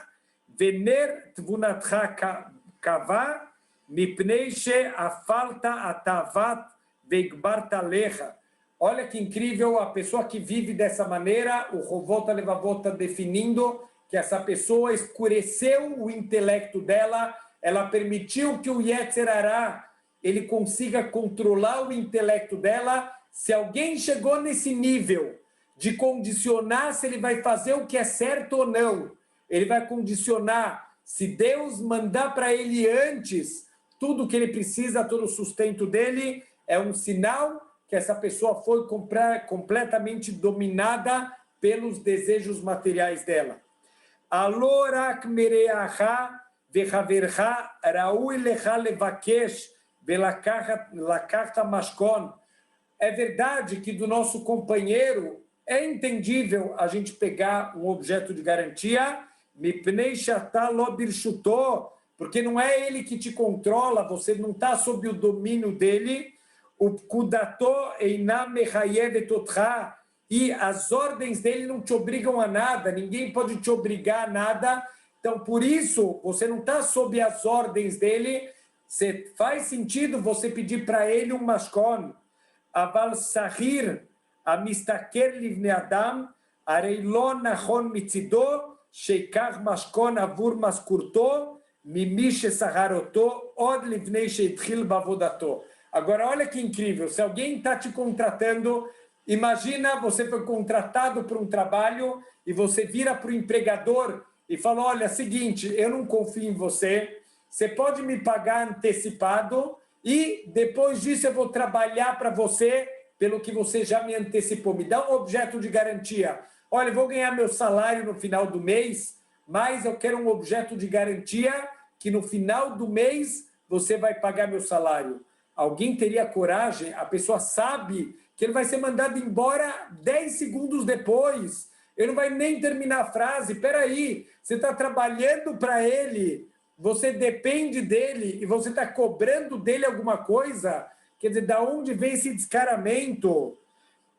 vener tvunatcha kava, mipnei she'afalta atavat veigbarta lecha. Olha que incrível, a pessoa que vive dessa maneira, o Rovota Levavota definindo que essa pessoa escureceu o intelecto dela, ela permitiu que o Yetzer Hará, ele consiga controlar o intelecto dela. Se alguém chegou nesse nível de condicionar se ele vai fazer o que é certo ou não, ele vai condicionar se Deus mandar para ele antes tudo o que ele precisa, todo o sustento dele, é um sinal que essa pessoa foi completamente dominada pelos desejos materiais dela. Alorak mereacha vechavercha raui lecha levakesh velakachta mashkon. É verdade que do nosso companheiro é entendível a gente pegar um objeto de garantia, mipnei shata lo birshuto, porque não é ele que te controla, você não está sob o domínio dele. O kudato einam mechayevet otcha, e as ordens dele não te obrigam a nada, ninguém pode te obrigar a nada. Então Então, por isso, você não está sob as ordens dele. Faz sentido você pedir para ele um mashkon. Aval sahir amistaker livnei adam, arei lo nachon mitzido, sheikach mashkon avur maskurto, mimi shesaharoto, od livnei sheitchil bavodato. Agora, olha que incrível. Se alguém está te contratando, imagina você foi contratado para um trabalho e você vira para o empregador e fala, olha, seguinte, eu não confio em você, você pode me pagar antecipado e depois disso eu vou trabalhar para você pelo que você já me antecipou. Me dá um objeto de garantia. Olha, eu vou ganhar meu salário no final do mês, mas eu quero um objeto de garantia que no final do mês você vai pagar meu salário. Alguém teria coragem? A pessoa sabe que ele vai ser mandado embora 10 segundos depois. Ele não vai nem terminar a frase. Espera aí, você está trabalhando para ele, você depende dele e você está cobrando dele alguma coisa? Quer dizer, da onde vem esse descaramento?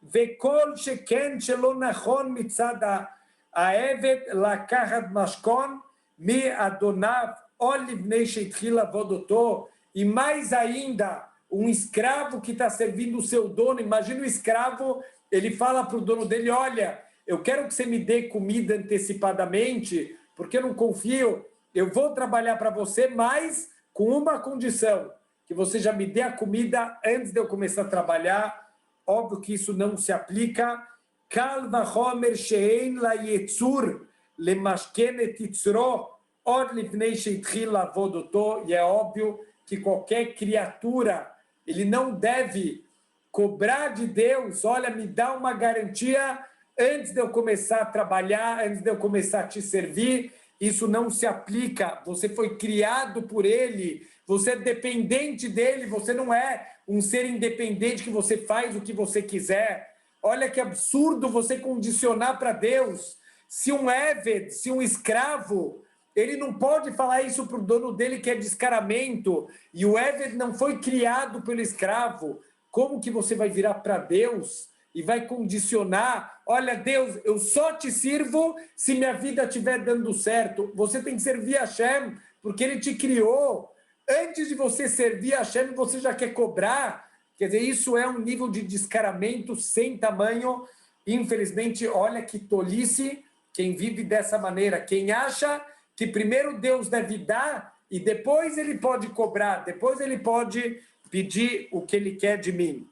Vekol sheken shelo nachon mitzad ha'eved lakachat mashkon mi adonav ol livnei sheitchil avodoto. E mais ainda, um escravo que está servindo o seu dono. Imagina o escravo, ele fala para o dono dele, olha, eu quero que você me dê comida antecipadamente, porque eu não confio, eu vou trabalhar para você, mas com uma condição, que você já me dê a comida antes de eu começar a trabalhar. Óbvio que isso não se aplica. Kal vachomer she'ein la yetzur lemashken et yitzro od livnei sheitchil avodoto. E é óbvio que qualquer criatura, ele não deve cobrar de Deus, olha, me dá uma garantia antes de eu começar a trabalhar, antes de eu começar a te servir. Isso não se aplica. Você foi criado por ele, você é dependente dele, você não é um ser independente que você faz o que você quiser. Olha que absurdo você condicionar para Deus. Se um Eved, se um escravo, ele não pode falar isso para o dono dele, que é descaramento, e o Eved não foi criado pelo escravo. Como que você vai virar para Deus e vai condicionar? Olha, Deus, eu só te sirvo se minha vida estiver dando certo. Você tem que servir a Hashem, porque ele te criou. Antes de você servir a Hashem, você já quer cobrar. Quer dizer, isso é um nível de descaramento sem tamanho. Infelizmente, olha que tolice quem vive dessa maneira. Quem acha que primeiro Deus deve dar e depois ele pode cobrar, depois ele pode pedir o que ele quer de mim.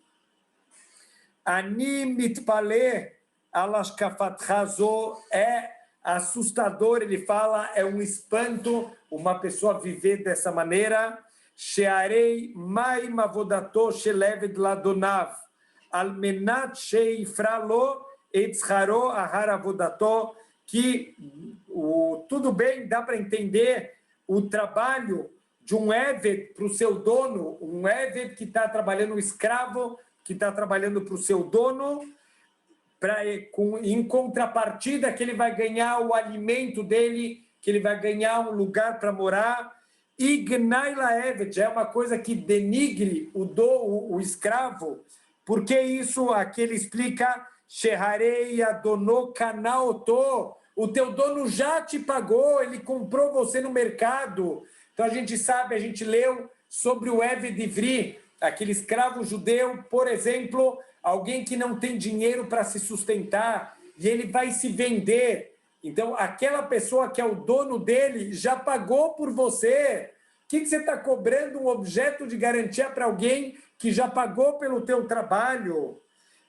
Ani mitpale alashkafatcha zo, é assustador, ele fala, é um espanto uma pessoa viver dessa maneira. Shearei mai mavodato sheleved ladonav almenat sheifralo etzharo ahar avodato, que tudo bem, dá para entender o trabalho de um Eved para o seu dono, um Eved que está trabalhando, um escravo que está trabalhando para o seu dono, em contrapartida que ele vai ganhar o alimento dele, que ele vai ganhar um lugar para morar. Ignaila Eved é uma coisa que denigre o escravo. Por que isso? Aqui ele explica, Sheharei Adono Kanaoto, o teu dono já te pagou, ele comprou você no mercado. Então a gente sabe, a gente leu sobre o Eved Ivri, aquele escravo judeu, por exemplo, alguém que não tem dinheiro para se sustentar e ele vai se vender. Então aquela pessoa que é o dono dele já pagou por você. O que você está cobrando um objeto de garantia para alguém que já pagou pelo teu trabalho?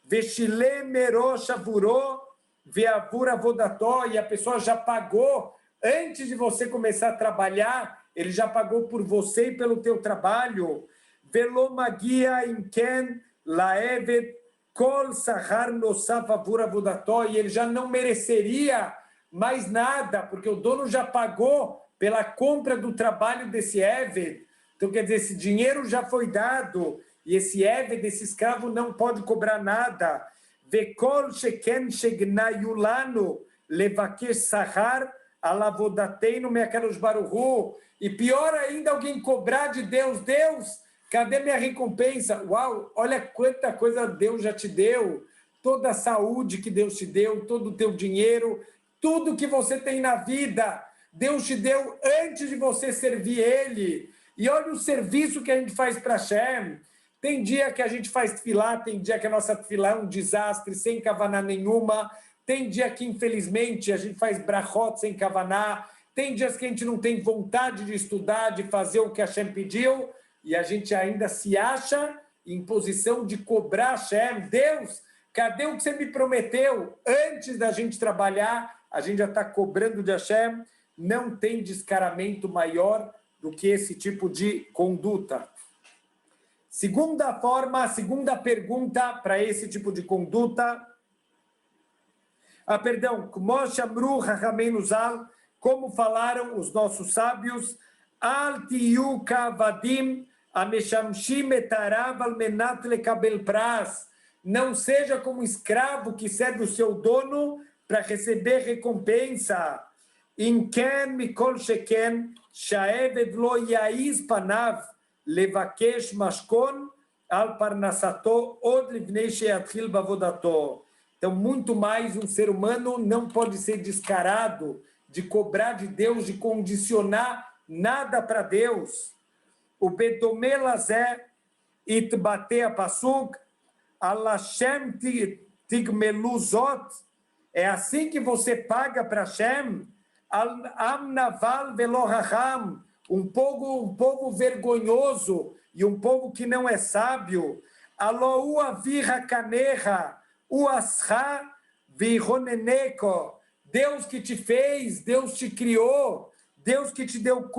Veshile merosh avuro veavur avodató, e a pessoa já pagou antes de você começar a trabalhar, ele já pagou por você e pelo teu trabalho. Velo magia imken laeved kol sahar nosaf avur avodató, e ele já não mereceria mais nada, porque o dono já pagou pela compra do trabalho desse Eved. Então, quer dizer, esse dinheiro já foi dado, e esse Eved, esse escravo, não pode cobrar nada. Vekol sheken shegnayulanu levakesh sahar alavodateinu meakadosh baruhu. E pior ainda, alguém cobrar de Deus. Deus, cadê minha recompensa? Uau, olha quanta coisa Deus já te deu. Toda a saúde que Deus te deu, todo o teu dinheiro, tudo que você tem na vida. Deus te deu antes de você servir Ele. E olha o serviço que a gente faz para Hashem. Tem dia que a gente faz tefilá, tem dia que a nossa tefilá é um desastre, sem kavaná nenhuma. Tem dia que, infelizmente, a gente faz brachot sem kavaná. Tem dias que a gente não tem vontade de estudar, de fazer o que Hashem pediu, e a gente ainda se acha em posição de cobrar Hashem. Deus, cadê o que você me prometeu? Antes da gente trabalhar, a gente já está cobrando de Hashem. Não tem descaramento maior do que esse tipo de conduta. Segunda forma, segunda pergunta para esse tipo de conduta. Perdão, Moshe Amru Chachamenu Zal, como falaram os nossos sábios, Al tiyu kavadim ameshamshim etarav al menat lekabel pras. Não seja como um escravo que serve o seu dono para receber recompensa. Inken mikol sheken shaeved lo yaiz panav levakesh mashkon al parnasato od livnei sheyatzil bavodato. Então, muito mais, um ser humano não pode ser descarado de cobrar de Deus, de condicionar nada para Deus. O Bedome Lazé itbate a pasuk alashem tigmeluzot. É assim que você paga para Hashem. Amnaval velohacham. Um povo vergonhoso e um povo que não é sábio. Alou avirra caneha. Uasha vironeneko. Deus que te fez, Deus te criou, Deus que te deu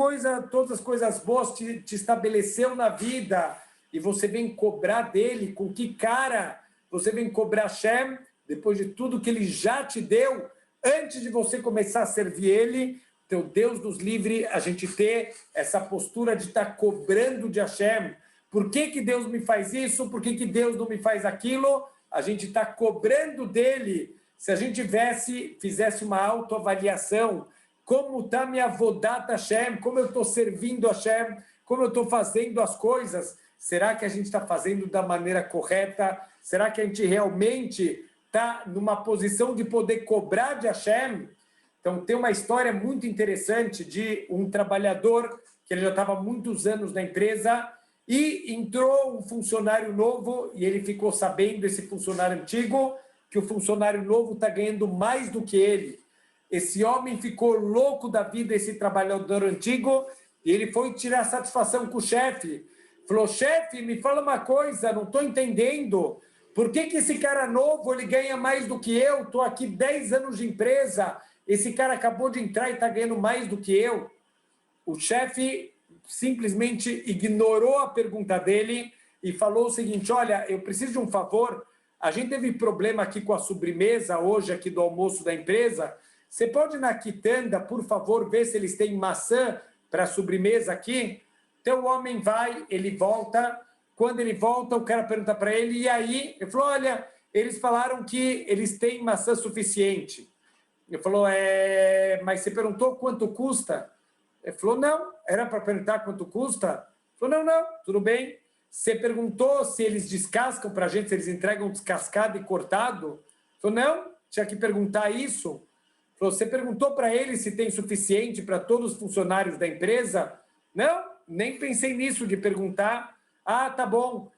todas as coisas boas, te estabeleceu na vida, e você vem cobrar dele, com que cara você vem cobrar Hashem, depois de tudo que ele já te deu, antes de você começar a servir ele. Então, Deus nos livre a gente ter essa postura de estar cobrando de Hashem. Por que Deus me faz isso? Por que Deus não me faz aquilo? A gente está cobrando dele. Se a gente fizesse uma autoavaliação, como está minha vodata Hashem, como eu estou servindo Hashem, como eu estou fazendo as coisas, será que a gente está fazendo da maneira correta? Será que a gente realmente está numa posição de poder cobrar de Hashem? Então, tem uma história muito interessante de um trabalhador que ele já estava há muitos anos na empresa e entrou um funcionário novo e ele ficou sabendo, esse funcionário antigo, que o funcionário novo está ganhando mais do que ele. Esse homem ficou louco da vida, esse trabalhador antigo, e ele foi tirar satisfação com o chefe. Falou, chefe, me fala uma coisa, não estou entendendo. Por que esse cara novo ele ganha mais do que eu? Estou aqui 10 anos de empresa, esse cara acabou de entrar e está ganhando mais do que eu. O chefe simplesmente ignorou a pergunta dele e falou o seguinte, olha, eu preciso de um favor, a gente teve problema aqui com a sobremesa hoje aqui do almoço da empresa, você pode ir na quitanda, por favor, ver se eles têm maçã para a sobremesa aqui? Então o homem vai, ele volta, quando ele volta o cara pergunta para ele, e aí? Ele falou, olha, eles falaram que eles têm maçã suficiente. Ele falou, mas você perguntou quanto custa? Ele falou, não, era para perguntar quanto custa? Ele falou, não, tudo bem. Você perguntou se eles descascam para a gente, se eles entregam descascado e cortado? Ele falou, não, tinha que perguntar isso. Ele falou, você perguntou para eles se tem suficiente para todos os funcionários da empresa? Não, nem pensei nisso de perguntar. Ah, tá bom.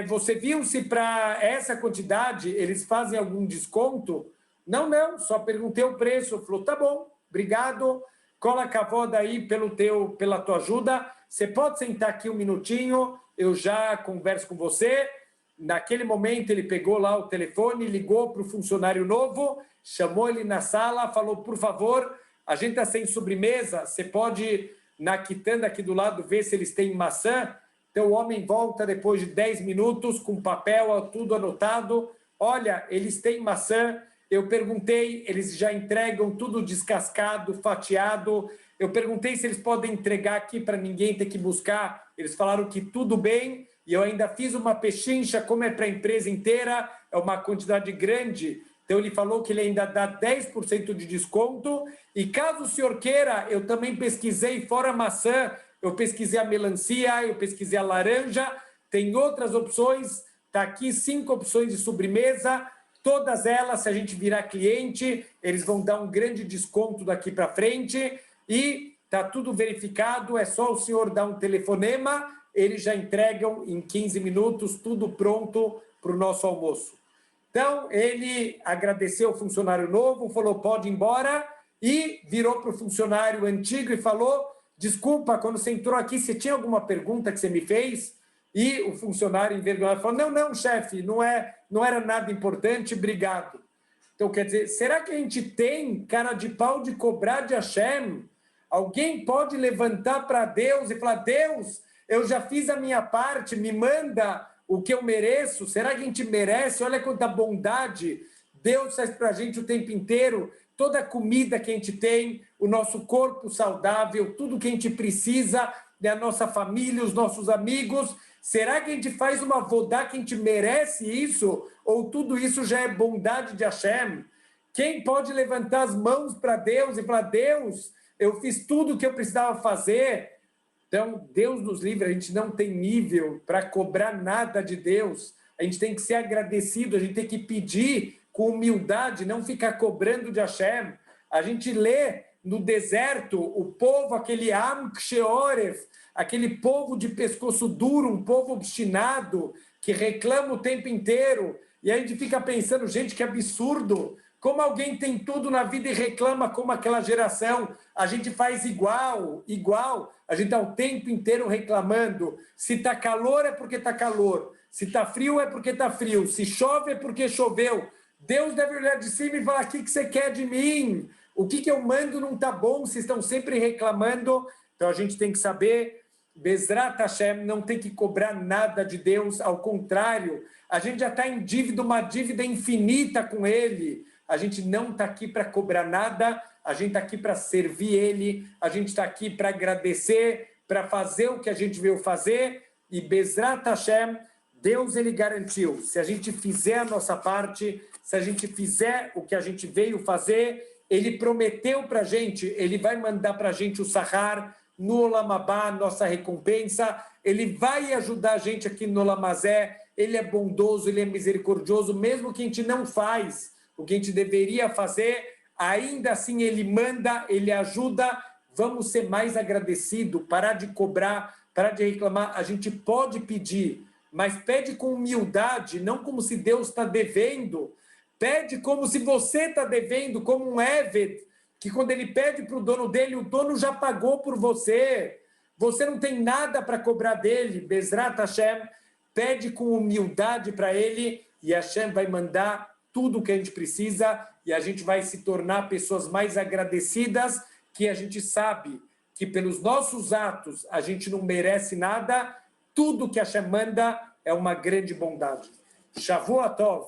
Você viu se para essa quantidade eles fazem algum desconto? Não, só perguntei o preço. Ele falou, tá bom, obrigado. Cola cavoda aí pela tua ajuda. Você pode sentar aqui um minutinho, eu já converso com você. Naquele momento ele pegou lá o telefone, ligou para o funcionário novo, chamou ele na sala, falou, por favor, a gente está sem sobremesa, você pode, na quitanda aqui do lado, ver se eles têm maçã? Então o homem volta depois de 10 minutos, com papel, tudo anotado. Olha, eles têm maçã. Eu perguntei, eles já entregam tudo descascado, fatiado. Eu perguntei se eles podem entregar aqui para ninguém ter que buscar. Eles falaram que tudo bem. E eu ainda fiz uma pechincha, como é para a empresa inteira, é uma quantidade grande. Então ele falou que ele ainda dá 10% de desconto. E caso o senhor queira, eu também pesquisei, fora a maçã, eu pesquisei a melancia, eu pesquisei a laranja. Tem outras opções. Está aqui 5 opções de sobremesa. todas elas, se a gente virar cliente, eles vão dar um grande desconto daqui para frente e está tudo verificado, é só o senhor dar um telefonema, eles já entregam em 15 minutos, tudo pronto para o nosso almoço. Então, ele agradeceu o funcionário novo, falou, pode ir embora, e virou para o funcionário antigo e falou, desculpa, quando você entrou aqui, você tinha alguma pergunta que você me fez? E o funcionário envergonhado falou, não, chefe, não era nada importante, obrigado. Então, quer dizer, será que a gente tem cara de pau de cobrar de Hashem? Alguém pode levantar para Deus e falar, Deus, eu já fiz a minha parte, me manda o que eu mereço? Será que a gente merece? Olha quanta bondade Deus faz para a gente o tempo inteiro, toda a comida que a gente tem, o nosso corpo saudável, tudo que a gente precisa, da nossa família, os nossos amigos. Será que a gente faz uma vodá que a gente merece isso? Ou tudo isso já é bondade de Hashem? Quem pode levantar as mãos para Deus e falar, Deus, eu fiz tudo o que eu precisava fazer? Então, Deus nos livre, a gente não tem nível para cobrar nada de Deus. A gente tem que ser agradecido, a gente tem que pedir com humildade, não ficar cobrando de Hashem. A gente lê no deserto o povo, aquele Am Ksheoref, aquele povo de pescoço duro, um povo obstinado, que reclama o tempo inteiro. E a gente fica pensando, gente, que absurdo. Como alguém tem tudo na vida e reclama como aquela geração? A gente faz igual. A gente está o tempo inteiro reclamando. Se está calor é porque está calor. Se está frio é porque está frio. Se chove é porque choveu. Deus deve olhar de cima e falar, o que você quer de mim? O que eu mando não está bom, vocês estão sempre reclamando. Então a gente tem que saber, Bezrat Hashem, não tem que cobrar nada de Deus, ao contrário, a gente já está em dívida, uma dívida infinita com Ele. A gente não está aqui para cobrar nada, a gente está aqui para servir Ele, a gente está aqui para agradecer, para fazer o que a gente veio fazer, e Bezrat Hashem, Deus, Ele garantiu, se a gente fizer a nossa parte, se a gente fizer o que a gente veio fazer, Ele prometeu para a gente, Ele vai mandar para a gente o Sahar no Olam Abá, nossa recompensa, Ele vai ajudar a gente aqui no Olam Hazé, Ele é bondoso, Ele é misericordioso, mesmo que a gente não faz o que a gente deveria fazer, ainda assim Ele manda, Ele ajuda, vamos ser mais agradecidos, parar de cobrar, parar de reclamar, a gente pode pedir, mas pede com humildade, não como se Deus está devendo, pede como se você está devendo, como um Eved, que quando ele pede para o dono dele, o dono já pagou por você, você não tem nada para cobrar dele, Bezrat Hashem, pede com humildade para ele, e Hashem vai mandar tudo o que a gente precisa, e a gente vai se tornar pessoas mais agradecidas, que a gente sabe que pelos nossos atos a gente não merece nada, tudo que Hashem manda é uma grande bondade. Shavua Tov.